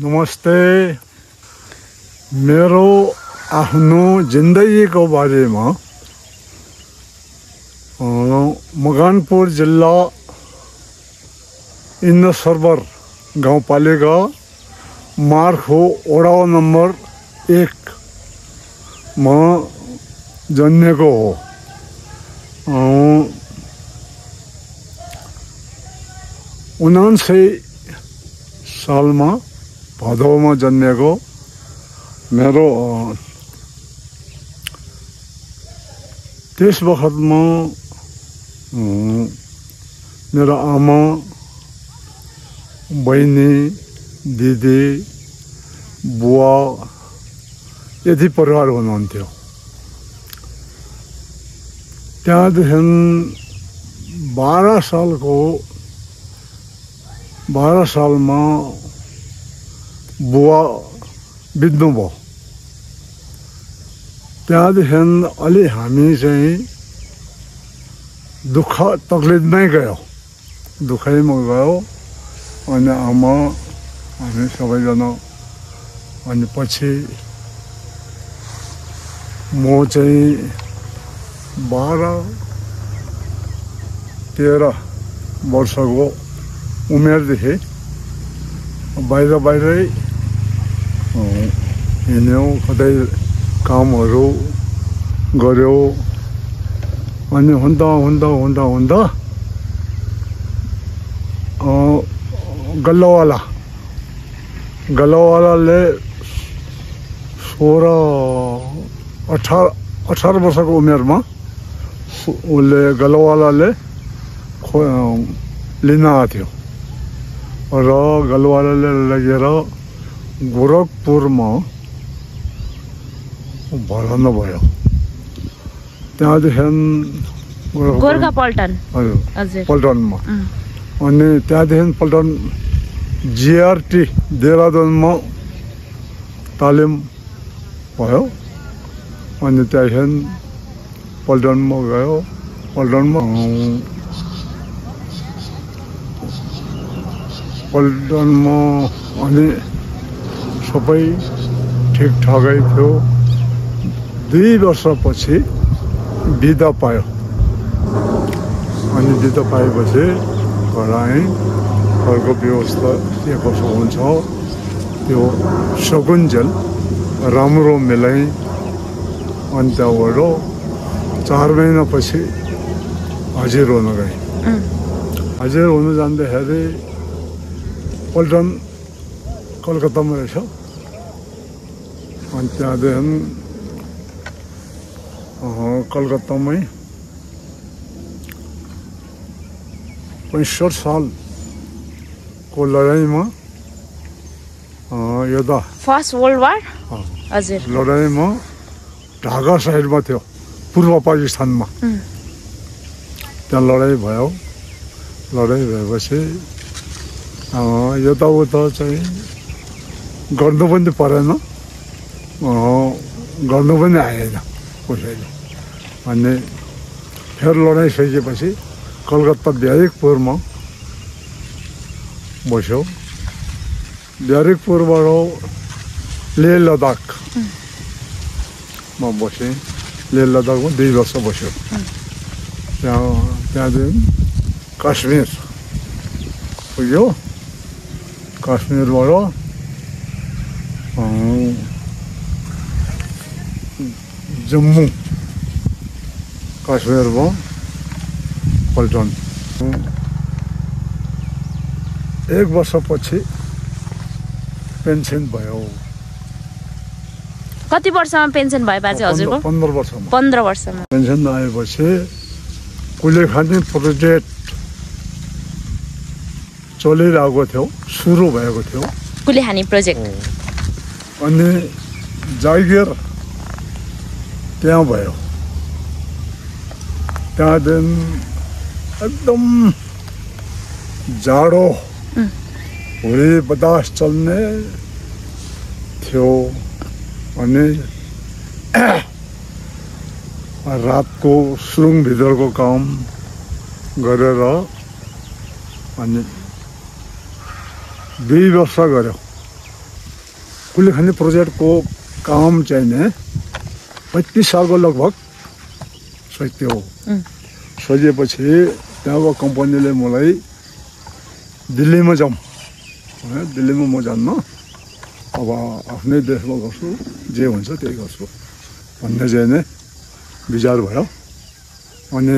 नमस्ते। मेरो आफ्नो जिन्दगीको बारेमा मकवानपुर जिल्ला इन्द्रसरोवर गाउँपालिका मार्खो वडा नम्बर 1 मा जन्मेको हो। 79 सालमा भदौमा जन्मेको मेरो त्यस वखतमा मेरो आमा, बहिनी, दिदी, बुवा यति परिवार हुनुहुन्थ्यो। त्यहाँदेखि 12 सालमा बुवा बित्नुभयो। त्यहाँदेखि अलि हामी चाहिँ दुःख तकलिफमै गयो, दुःखैमा गयो। अनि आमा हामी सबैजना, अनि पछि म चाहिँ 12-13 वर्षको उमेरदेखि बाहिरै हिँड्यौँ, कतै कामहरू गऱ्यो। अनि हुँदा गल्लावालाले 18 वर्षको उमेरमा उसले गल्लावालाले लिन आएको थियो र गल्लावालाले लगेर गोरखपुरमा भर्ना भयो। त्यहाँदेखि पल्टनमा, अनि त्यहाँदेखि पल्टन GRT देहरादूनमा तालिम भयो। अनि त्यहाँदेखि पल्टनमा गयो। पल्टनमा अनि सबै ठिकठाकै थियो। 2 वर्षपछि बिदा पायो। अनि बिदा पाएपछि घर आएँ। घरको व्यवस्था के कसो हुन्छ त्यो सकुन्जेल राम्रो मिलाएँ। अनि त्यहाँबाट 4 महिनापछि हाजिर हुन गएँ। हाजिर हुन जाँदाखेरि पल्टन कलकत्तामा रहेछ। अनि त्यहाँदेखि कलकत्तामै 65 सालको लडाइँमा योद्धा फर्स्ट वर्ल्ड वार हजुर लडाइँमा ढाका साइडमा थियो, पूर्व पाकिस्तानमा। त्यहाँ लडाइँ भयो। लडाइँ भएपछि यताउता चाहिँ गर्नु पनि परेन, गर्नु पनि आएन कसैले। अनि फेरि लडाइँ सकेपछि कलकत्ता ब्यारेकपुरमा बस्यो। ब्यारेकपुरबाट लेह लद्दाखमा बसेँ। लेह लद्दाखमा 2 वर्ष बस्यो। त्यहाँदेखि काश्मीर पुग्यो। काश्मीरबाट जम्मू, काश्मीरमा पल्टन। 1 वर्षपछि पेन्सन भयो। कति वर्षमा पेन्सन भयो बाजे हजुरको? 15 वर्षमा। 15 वर्षमा पेन्सन आएपछि कुलेखानी प्रोजेक्ट चलिरहेको थियो, सुरु भएको थियो कुलेखानी प्रोजेक्ट। अनि जागिर त्यहाँ भयो। त्यहाँदेखि एकदम जाडो हुरी बतास चल्ने थियो। अनि रातको सुरुङभित्रको काम गरेर अनि 2 वर्ष गऱ्यो। कुलेखानी प्रोजेक्टको काम चाहिँ नि 35 सालको लगभग सकियो सजिएपछि त्यहाँको कम्पनीले मलाई दिल्लीमा जाउँ दिल्लीमा म जान्न अब आफ्नै देशमा गर्छु जे हुन्छ त्यही गर्छु भन्ने चाहिँ नि विचार भयो अनि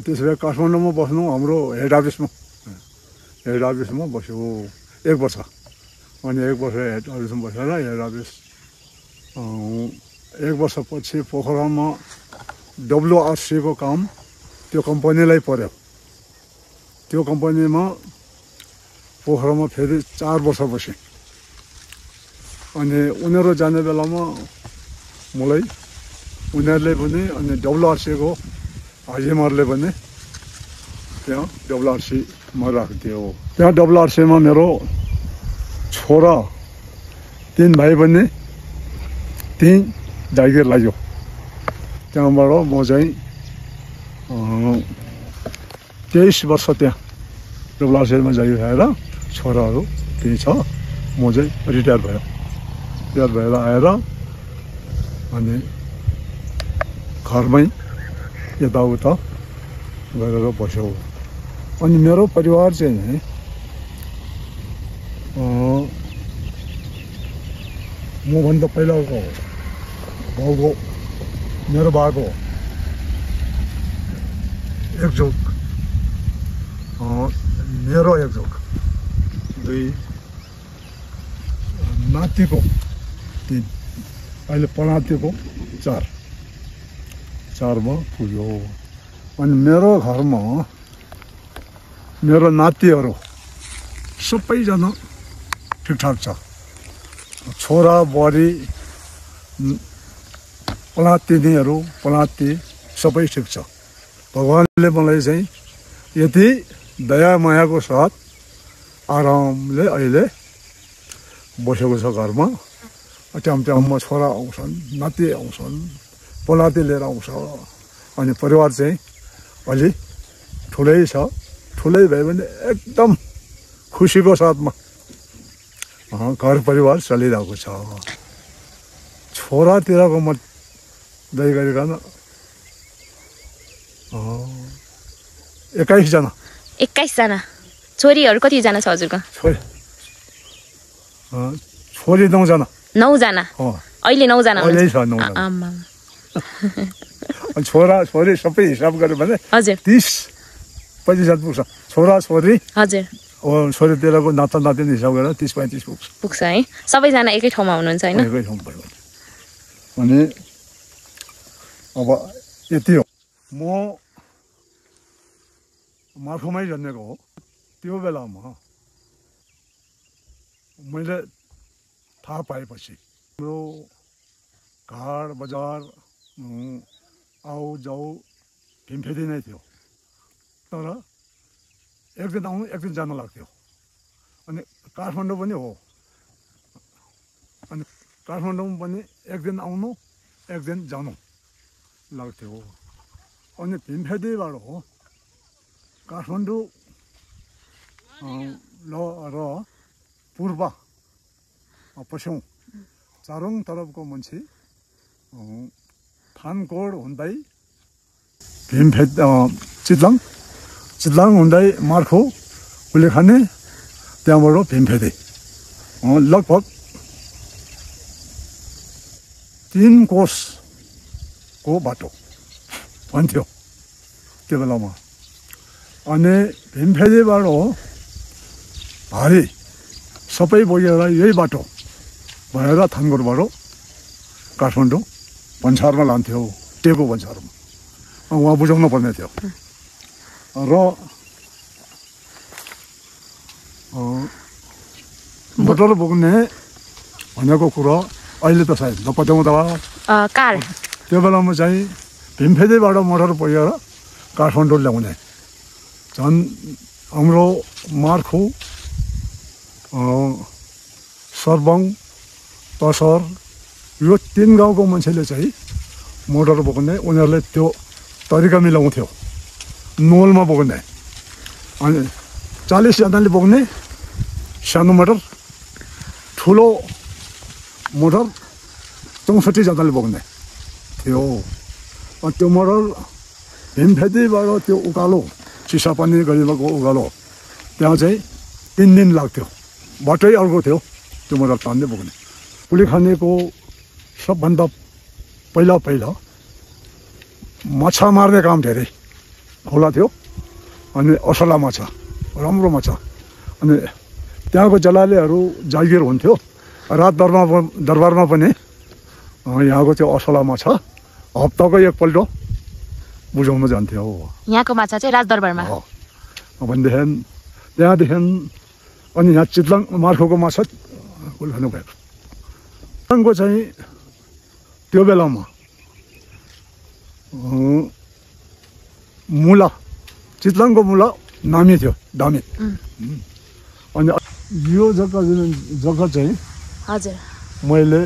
त्यसो भए काठमाडौँमा बस्नु हाम्रो हेड अफिसमा बस्यो 1 वर्ष अनि 1 वर्ष हेड अफिसमा बसेर हेड अफिस 1 वर्षपछि पोखरामा WRC को काम त्यो कम्पनीलाई पर्यो त्यो कम्पनीमा पोखरामा फेरि 4 वर्ष बसेँ अनि उनीहरू जाने बेलामा मलाई उनीहरूले पनि अनि WRC को हाजिमरले पनि त्यहाँ WRC मा राखिदियो त्यहाँ WRC मा मेरो छोरा 3 भाइ पनि 3 जागिर लाग्यो त्यहाँबाट म चाहिँ 23 वर्ष त्यहाँ WRC मा जागिर खाएर छोराहरू त्यही छ म चाहिँ रिटायर भएर आएर अनि घरमै यताउता गरेर बस्यो अनि मेरो परिवार चाहिँ नि मभन्दा पहिलाको बाउको मेरो बाको एकजोग मेरो एकजोग 2 नातिको 3 अहिले पनातिको 4 मा पुग्यो अनि मेरो घरमा मेरो नातिहरू सबैजना ठिकठाक छ छोरा बुहारी पलाती सबै ठिक छ भगवानले मलाई चाहिँ यति दया मायाको साथ आरामले अहिले बसेको छ घरमा टाइममा छोरा आउँछन् नाति आउँछन् पलाती लिएर आउँछ अनि परिवार चाहिँ अलि ठुलै छ ठुलै भए पनि एकदम खुसीको साथमा घर परिवार चलिरहेको छ छोरातिरको म दही गरिकन 21 जना छोरीहरू कतिजना छ हजुरको छोरी 9 जना अहिले 9 जना अहिले छ 9 जना अनि छोरा छोरी सबै हिसाब गर्यो भने हजुर 30-35 पुग्छ छोरा छोरी हजुर छोरीतिरको नाता नातिनी हिसाब गरेर 30-35 पुग्छ है सबैजना एकै ठाउँमा हुनुहुन्छ हैन एकै ठाउँमा भयो अनि अब यति हो म माफुमै जन्मेको हो त्यो बेलामा मैले थाहा पाएपछि हाम्रो घाट बजार आउ जाउ हिमफेदी नै थियो तर एक दिन आउनु एक दिन जान लाग्थ्यो अनि काठमाडौँ पनि हो अनि काठमाडौँ पनि एक दिन आउनु एक दिन जानु लाग्थ्यो अनि हिमफेदीबाट हो काठमाडौँ र पूर्व पश्चिम चारौँतर्फको मान्छे थानकोट हुँदै चितलाङ हुँदै मार्खो कुलेखानी त्यहाँबाट हिमफेदी लगभग 3 कोसको बाटो भन्थ्यो त्यो बेलामा अनि हिमफेदीबाट भारी सबै बोकेर यही बाटो भएर थानकोटबाट काठमाडौँ भन्सारमा लान्थ्यो टेको भन्सारमा उहाँ बुझाउनु पर्ने थियो र मोटर बोक्ने भनेको कुरा अहिले त सायद नपत्याउँदा कार त्यो बेलामा चाहिँ हिमफेदीबाट मोटर बोकेर काठमाडौँ ल्याउने झन् हाम्रो मार्खो सर्बङ तसर यो 3 गाउँको मान्छेले चाहिँ मोटर बोक्ने उनीहरूले त्यो तरिका मिलाउँथ्यो नोलमा बोक्ने अनि 40 जनाले बोक्ने सानो मोटर ठुलो मोटर 64 जनाले बोक्ने थियो त्यो मोटर हिमफेदीबाट त्यो उकालो चिसापानी गरिबको उकालो त्यहाँ चाहिँ 3 दिन लाग्थ्यो बाटै अर्को थियो त्यो मोटर तान्दै बोक्ने पुलिखानीको सबभन्दा पहिला माछा मार्ने काम धेरै खोला थियो अनि असला माछा राम्रो माछा अनि त्यहाँको जलालेहरू जागिर हुन्थ्यो रात दरबारमा पनि यहाँको त्यो असला माछा हप्ताको एकपल्ट बुझाउन जान्थ्यो यहाँको माछा चाहिँ राजदरबारमा भनेदेखि त्यहाँदेखि अनि यहाँ चितलाङ मार्खोको माछा खानु भयो चितलाङको चाहिँ त्यो बेलामा मुला चितलाङको मुला नामी थियो दामी अनि यो जग्गा चाहिँ हजुर मैले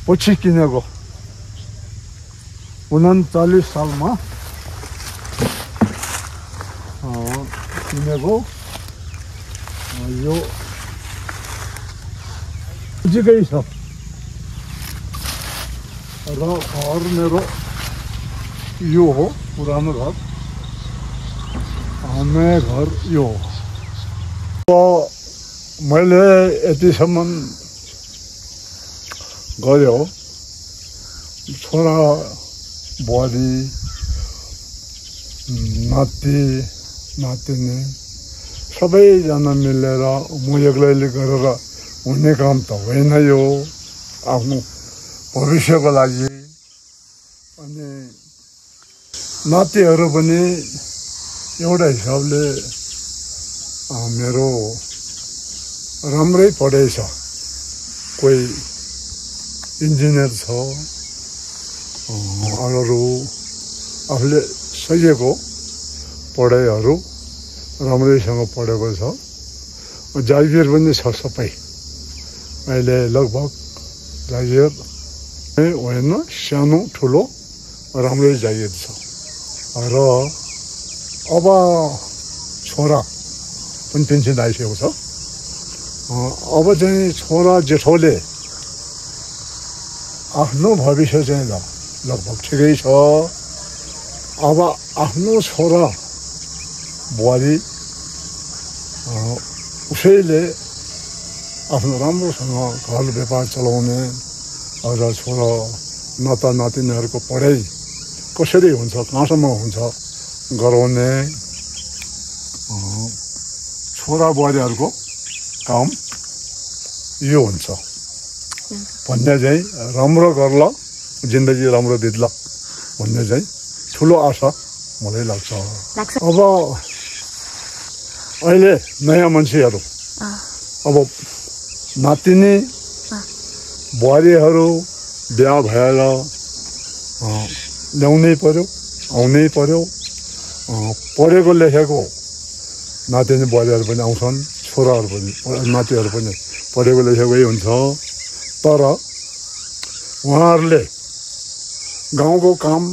पछि किनेको 39 सालमा किनेको यो नजिकै छ र घर मेरो यो हो पुरानो घर नयाँ घर यो हो मैले यतिसम्म गर्यो छोरा बुहारी नाति नातिनी सबैजना मिलेर म एक्लैले गरेर हुने काम त होइन यो आफ्नो भविष्यको लागि अनि नातिहरू पनि एउटा हिसाबले मेरो राम्रै पढाइ छ कोही इन्जिनियर छ अरू आफूले सकेको पढाइहरू राम्रैसँग पढेको छ जागिर पनि छ सबै अहिले लगभग जागिर होइन सानो ठुलो राम्रै जागिर छ र अब छोरा पनि पेन्सन आइसकेको छ अब चाहिँ छोरा जेठोले आफ्नो भविष्य चाहिँ लगभग ठिकै छ अब आफ्नो छोरा बुहारी उसैले आफ्नो राम्रोसँग घर व्यापार चलाउने र छोरा नाता नातिनीहरूको पढाइ कसरी हुन्छ कहाँसम्म हुन्छ गराउने छोरा बुहारीहरूको काम यो हुन्छ भन्ने चाहिँ राम्रो गर्ला जिन्दगी राम्रो बित्ला भन्ने चाहिँ ठुलो आशा मलाई लाग्छ अब अहिले नयाँ मान्छेहरू अब नातिनी बुहारीहरू बिहा भएर ल्याउनै पर्यो आउनै पर्यो पढेको लेखेको नातिनी बुहारीहरू पनि आउँछन् छोराहरू पनि नातिहरू पनि पढेको लेखेकै हुन्छ तर उहाँहरूले गाउँको काम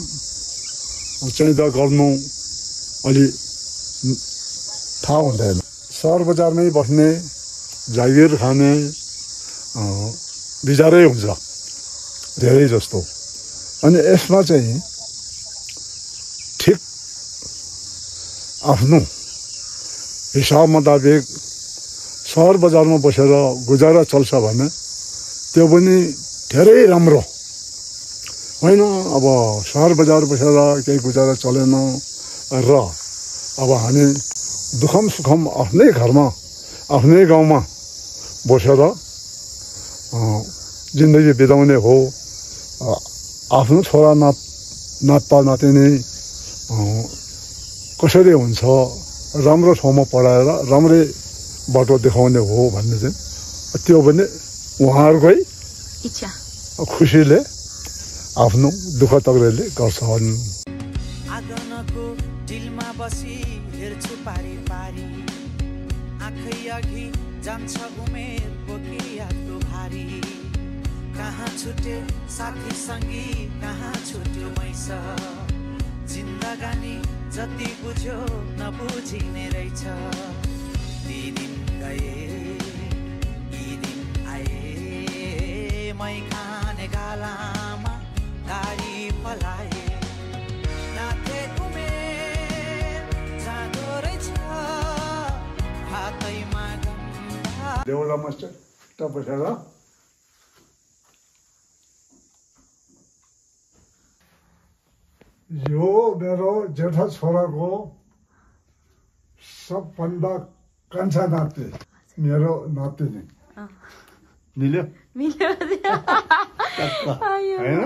चाहिँ त गर्नु अलि थाहा हुँदैन सहर बजारमै बस्ने जागिर खाने विचारै हुन्छ धेरै जस्तो अनि यसमा चाहिँ ठिक आफ्नो हिसाब मुताबिक सहर बजारमा बसेर गुजारा चल्छ भने त्यो पनि धेरै राम्रो होइन अब सहर बजार बसेर केही गुजारा चलेन र अब हामी दुखम सुखम आफ्नै घरमा आफ्नै गाउँमा बसेर जिन्दगी बिताउने हो आफ्नो छोरा नाता नातिनी कसरी हुन्छ राम्रो ठाउँमा पढाएर राम्रै बाटो देखाउने हो भन्ने चाहिँ त्यो पनि उहाँहरूकै इच्छा खुसीले आफ्नो दुःख तकलिफले गर्छन् आँगनको डिलमा बसी हेर्छु पारी पारी आँखै अघि जान्छ उमेर बोकी यादको भारी कहाँ छुटे साथी सङ्गी कहाँ छुट्यो मैस जिन्दगानी जति बुझ्यो नबुझिने रहेछ ती दिन गए यी दिन आए पलाए नाथे उमेर जाँदो रहेछ हातैमा गन्धा देउला मास्टर बसेर यो मेरो जेठा छोराको सबभन्दा कान्छा नाति मेरो नातिनी मिल्यो मिल्यो होइन